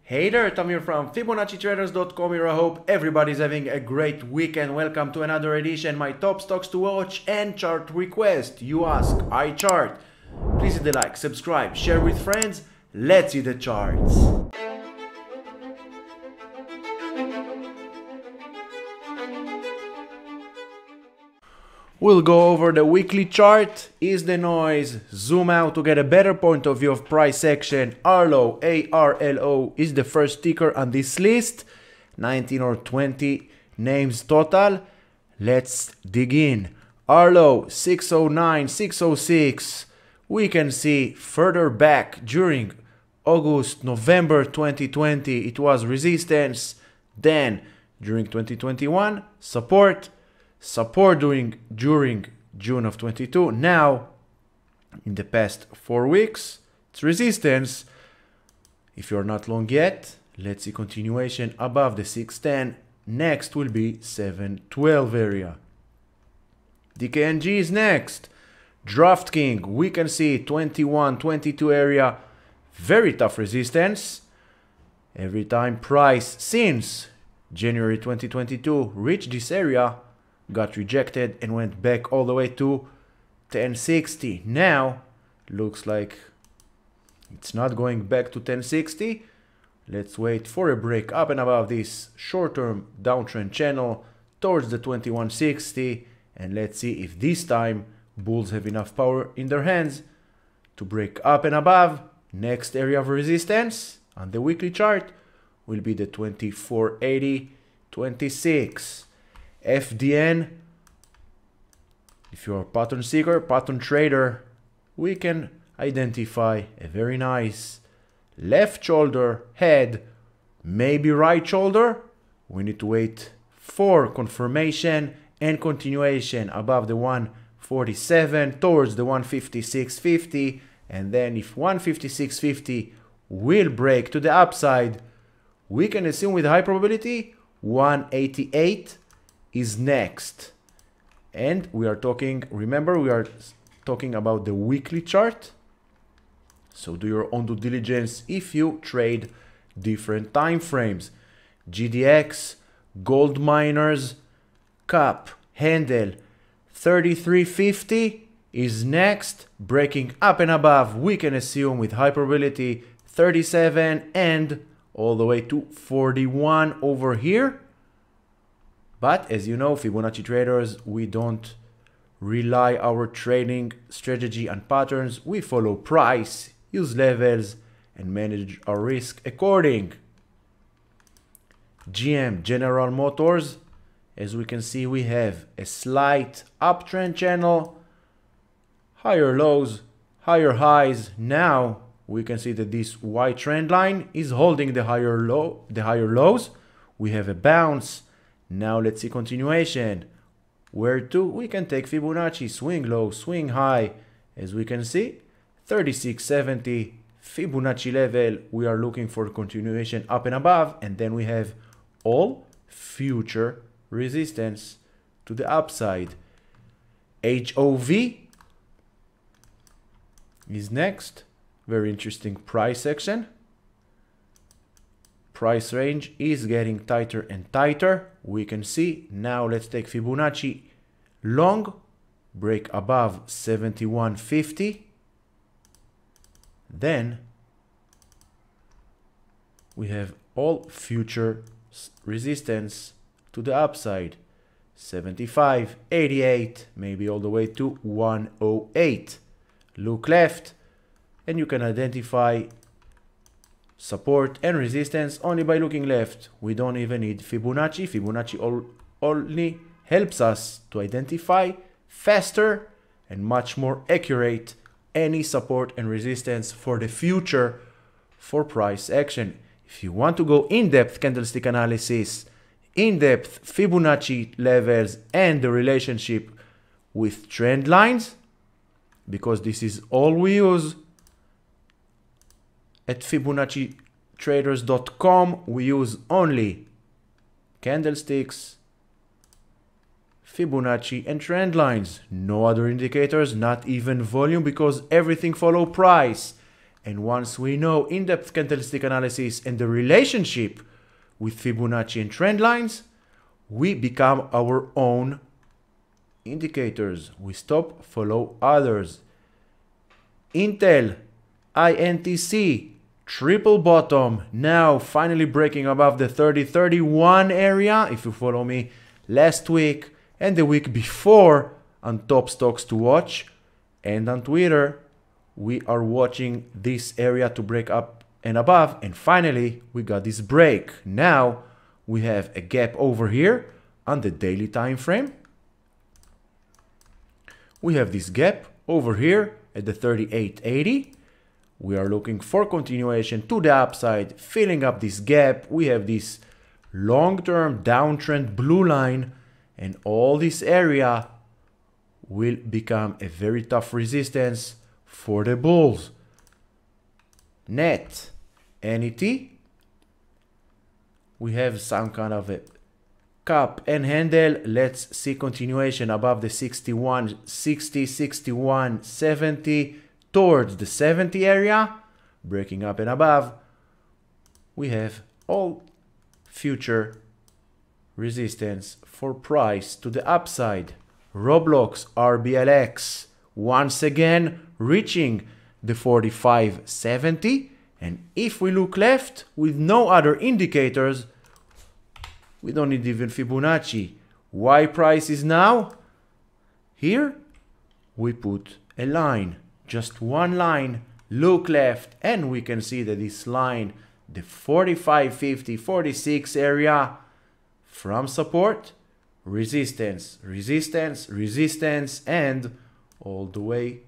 Hey there, Tom here from FibonacciTraders.com here. I hope everybody's having a great weekend. Welcome to another edition, my top stocks to watch and chart request. You ask, I chart. Please hit the like, subscribe, share with friends. Let's see the charts. We'll go over the weekly chart, ease the noise, zoom out to get a better point of view of price action. Arlo, ARLO, is the first ticker on this list. 19 or 20 names total. Let's dig in. Arlo, 609, 606. We can see further back during August, November 2020, it was resistance. Then during 2021, support during June of 22. Now, in the past 4 weeks, it's resistance. If you're not long yet, let's see continuation above the 610. Next will be 712 area. DKNG is next. DraftKings, we can see 21, 22 area. Very tough resistance. Every time price since January 2022 reached this area, got rejected and went back all the way to 1060. Now looks like it's not going back to 1060. Let's wait for a break up and above this short-term downtrend channel towards the 2160, and let's see if this time bulls have enough power in their hands to break up and above. Next area of resistance on the weekly chart will be the 2480, 26. FDN, if you're a pattern seeker, pattern trader, we can identify a very nice left shoulder head, maybe right shoulder. We need to wait for confirmation and continuation above the 147 towards the 156.50, and then if 156.50 will break to the upside, we can assume with high probability 188 is next. And we are talking, remember, we are talking about the weekly chart, so do your own due diligence if you trade different time frames. GDX, gold miners, CAP, handle 33.50 is next, breaking up and above. We can assume with high probability 37 and all the way to 41 over here. But as you know, Fibonacci traders, we don't rely our trading strategy on patterns. We follow price, use levels, and manage our risk according. GM, General Motors, as we can see, we have a slight uptrend channel, higher lows, higher highs. Now we can see that this white trend line is holding the higher lows. We have a bounce. Now let's see continuation. Where to? We can take Fibonacci, swing low, swing high. As we can see, 36.70 Fibonacci level. We are looking for continuation up and above, and then we have all future resistance to the upside. HOV is next. Very interesting price action. Price range is getting tighter and tighter. We can see. Now let's take Fibonacci long, break above 71.50. Then we have all future resistance to the upside. 75.88, maybe all the way to 108. Look left and you can identify support and resistance only by looking left. We don't even need Fibonacci. Fibonacci only helps us to identify faster and much more accurate any support and resistance for the future for price action. If you want to go in-depth candlestick analysis, in-depth Fibonacci levels and the relationship with trend lines, because this is all we use at FibonacciTraders.com, we use only candlesticks, Fibonacci and trend lines. No other indicators, not even volume, because everything follow price. And once we know in-depth candlestick analysis and the relationship with Fibonacci and trend lines, we become our own indicators. We stop follow others. Intel, INTC, triple bottom, now finally breaking above the 30-31 area. If you follow me last week and the week before on top stocks to watch and on Twitter, we are watching this area to break up and above, and finally we got this break. Now we have a gap over here on the daily time frame. We have this gap over here at the 38.80. We are looking for continuation to the upside, filling up this gap. We have this long-term downtrend blue line, and all this area will become a very tough resistance for the bulls. Net, NET, we have some kind of a cup and handle. Let's see continuation above the 61, 60, 61, 70 towards the 70 area, breaking up and above. We have all future resistance for price to the upside. Roblox, RBLX, once again reaching the 45.70, and if we look left with no other indicators, we don't need even Fibonacci. Why price is now? Here we put a line, just one line, look left, and we can see that this line, the 45.50, 46 area, from support, resistance, resistance, resistance, and all the way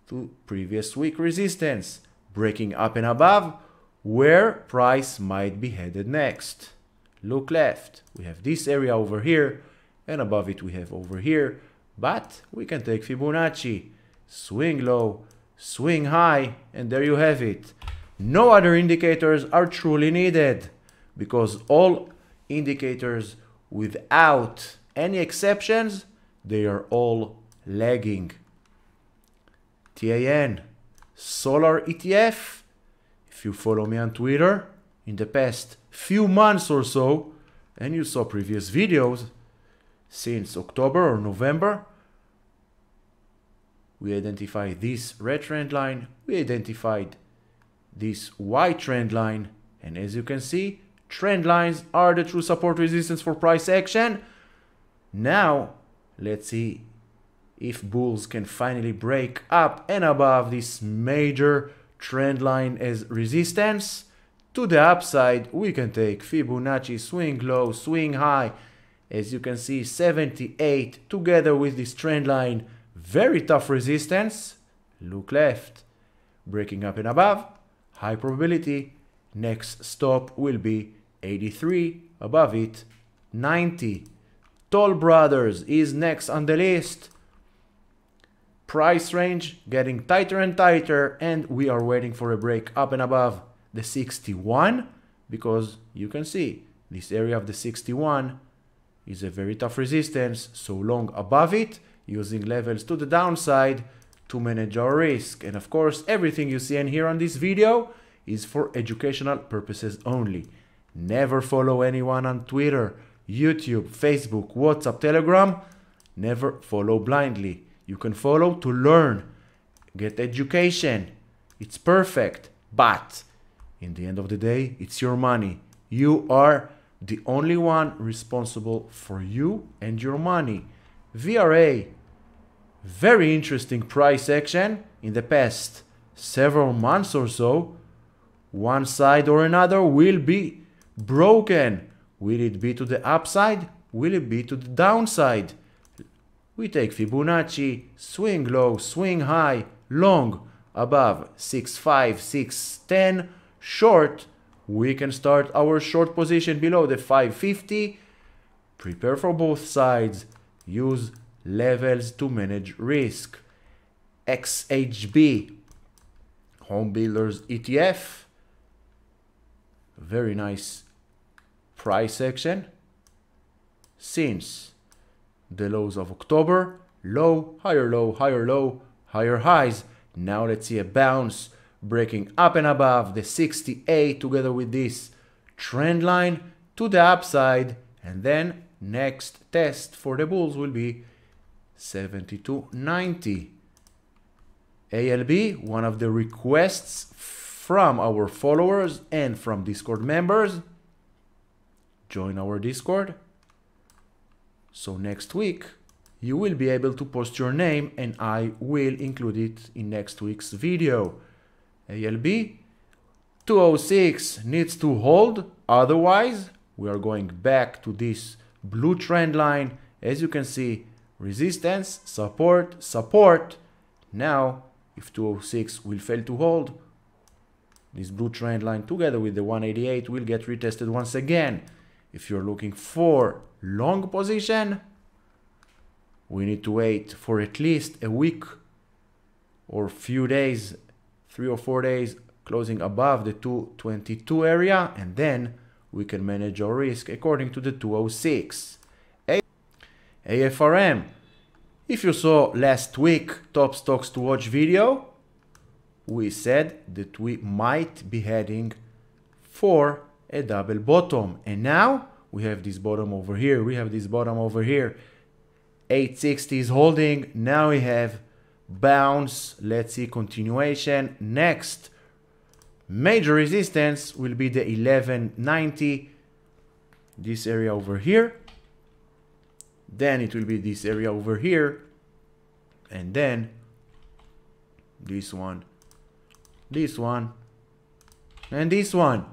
to previous week resistance, breaking up and above where price might be headed next. Look left, we have this area over here, and above it we have over here, but we can take Fibonacci, swing low, swing high, and there you have it. No other indicators are truly needed, because all indicators, without any exceptions, they are all lagging. TAN, Solar ETF. If you follow me on Twitter in the past few months or so, and you saw previous videos since October or November, we identified this red trend line, we identified this white trend line, and as you can see, trend lines are the true support resistance for price action. Now let's see if bulls can finally break up and above this major trend line as resistance. To the upside, we can take Fibonacci, swing low, swing high. As you can see, 78 together with this trend line, very tough resistance. Look left, breaking up and above, high probability. Next stop will be 83, above it 90. Toll Brothers is next on the list. Price range getting tighter and tighter, and we are waiting for a break up and above the 61, because you can see this area of the 61 is a very tough resistance, so long above it, using levels to the downside to manage our risk. And of course, everything you see and hear on this video is for educational purposes only. Never follow anyone on Twitter, YouTube, Facebook, WhatsApp, Telegram. Never follow blindly. You can follow to learn, get education. It's perfect, but in the end of the day, it's your money. You are the only one responsible for you and your money. VRA, very interesting price action in the past several months or so. One side or another will be broken. Will it be to the upside? Will it be to the downside? We take Fibonacci, swing low, swing high, long, above 6.5, 6.10, short, we can start our short position below the 550. Prepare for both sides, use levels to manage risk. XHB, Home Builders ETF, very nice price action since the lows of October, low, higher low, higher low, higher highs. Now let's see a bounce, breaking up and above the 68 together with this trend line to the upside, and then next test for the bulls will be 72.90. ALB, one of the requests from our followers and from Discord members. Join our Discord. So next week you will be able to post your name and I will include it in next week's video. ALB 206 needs to hold, otherwise we are going back to this blue trend line. As you can see, resistance, support, support. Now if 206 will fail to hold, this blue trend line together with the 188 will get retested once again. If you're looking for long position, we need to wait for at least a week or few days, 3 or 4 days, closing above the 222 area, and then we can manage our risk according to the 206. AFRM. If you saw last week top stocks to watch video, we said that we might be heading for a double bottom, and now we have this bottom over here. 860 is holding. Now we have bounce. Let's see continuation. Next major resistance will be the 1190, this area over here. Then it will be this area over here, and then this one, and this one.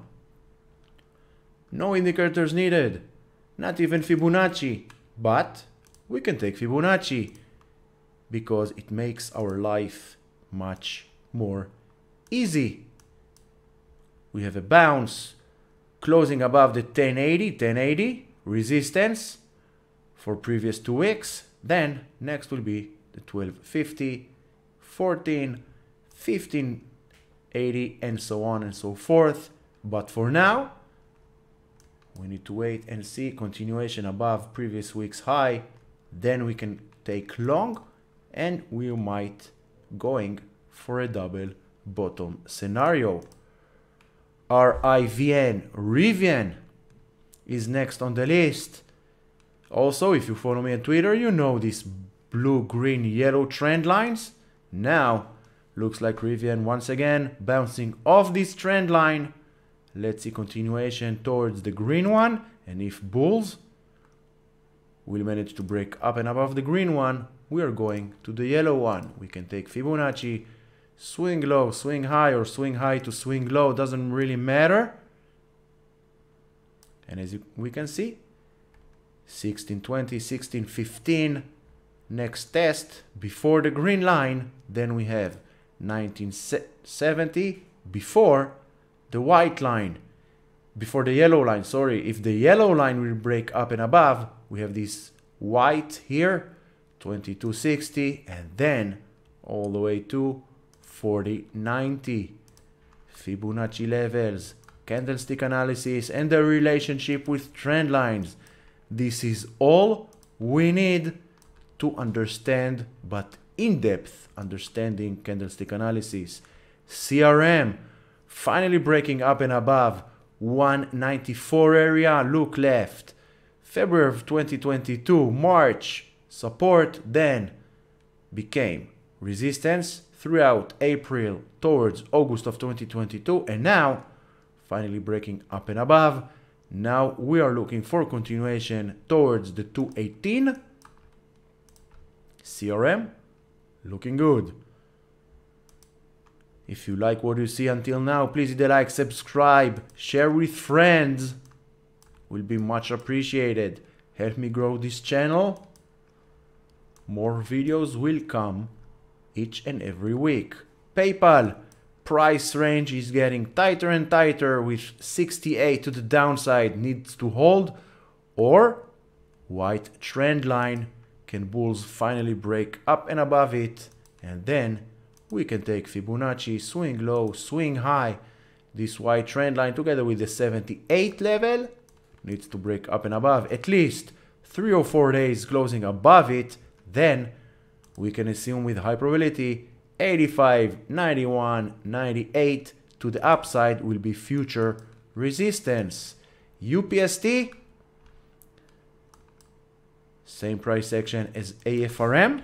No indicators needed, not even Fibonacci, but we can take Fibonacci because it makes our life much more easy. We have a bounce closing above the 1080 resistance for previous 2 weeks. Then next will be the 1250, 14, 1580, and so on and so forth. But for now, we need to wait and see continuation above previous week's high. Then we can take long, and we might going for a double bottom scenario. RIVN, Rivian, is next on the list. Also, if you follow me on Twitter, you know these blue, green, yellow trend lines. Now, looks like Rivian once again bouncing off this trend line. Let's see continuation towards the green one, and if bulls will manage to break up and above the green one, we are going to the yellow one. We can take Fibonacci, swing low, swing high, or swing high to swing low, doesn't really matter. And as we can see, 1620, 1615, next test before the green line. Then we have 1970 before the white line, before the yellow line, sorry. If the yellow line will break up and above, we have this white here, 2260, and then all the way to 4090. Fibonacci levels, candlestick analysis, and the relationship with trend lines. This is all we need to understand, but in-depth understanding candlestick analysis. CRM finally breaking up and above 194 area. Look left, February of 2022, March support, then became resistance throughout April towards August of 2022, and now finally breaking up and above. Now we are looking for continuation towards the 218. CRM looking good. If you like what you see until now, please hit the like, subscribe, share with friends. Will be much appreciated. Help me grow this channel. More videos will come each and every week. PayPal price range is getting tighter and tighter, with 68 to the downside, needs to hold, or white trend line. Can bulls finally break up and above it, and then we can take Fibonacci, swing low, swing high. This white trend line together with the 78 level needs to break up and above at least 3 or 4 days closing above it. Then we can assume with high probability 85, 91, 98 to the upside will be future resistance. UPST, same price action as AFRM,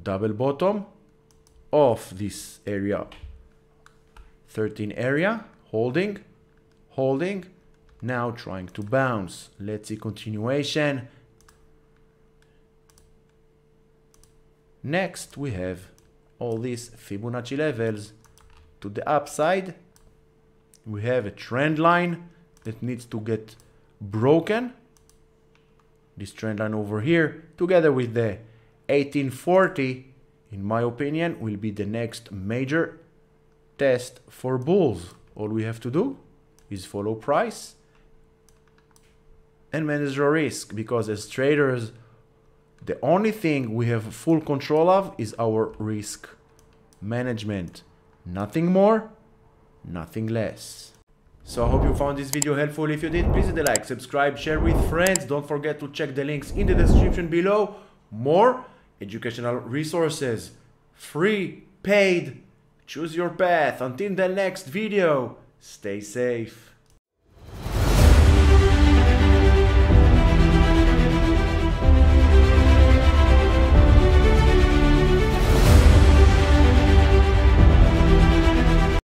double bottom of this area, 13 area, holding, holding, now trying to bounce. Let's see continuation. Next we have all these Fibonacci levels to the upside. We have a trend line that needs to get broken. This trend line over here, together with the 1840, in my opinion, will be the next major test for bulls. All we have to do is follow price and manage our risk, because as traders, the only thing we have full control of is our risk management. Nothing more, nothing less. So I hope you found this video helpful. If you did, please hit the like, subscribe, share with friends. Don't forget to check the links in the description below. More educational resources, free, paid. Choose your path. Until the next video, stay safe.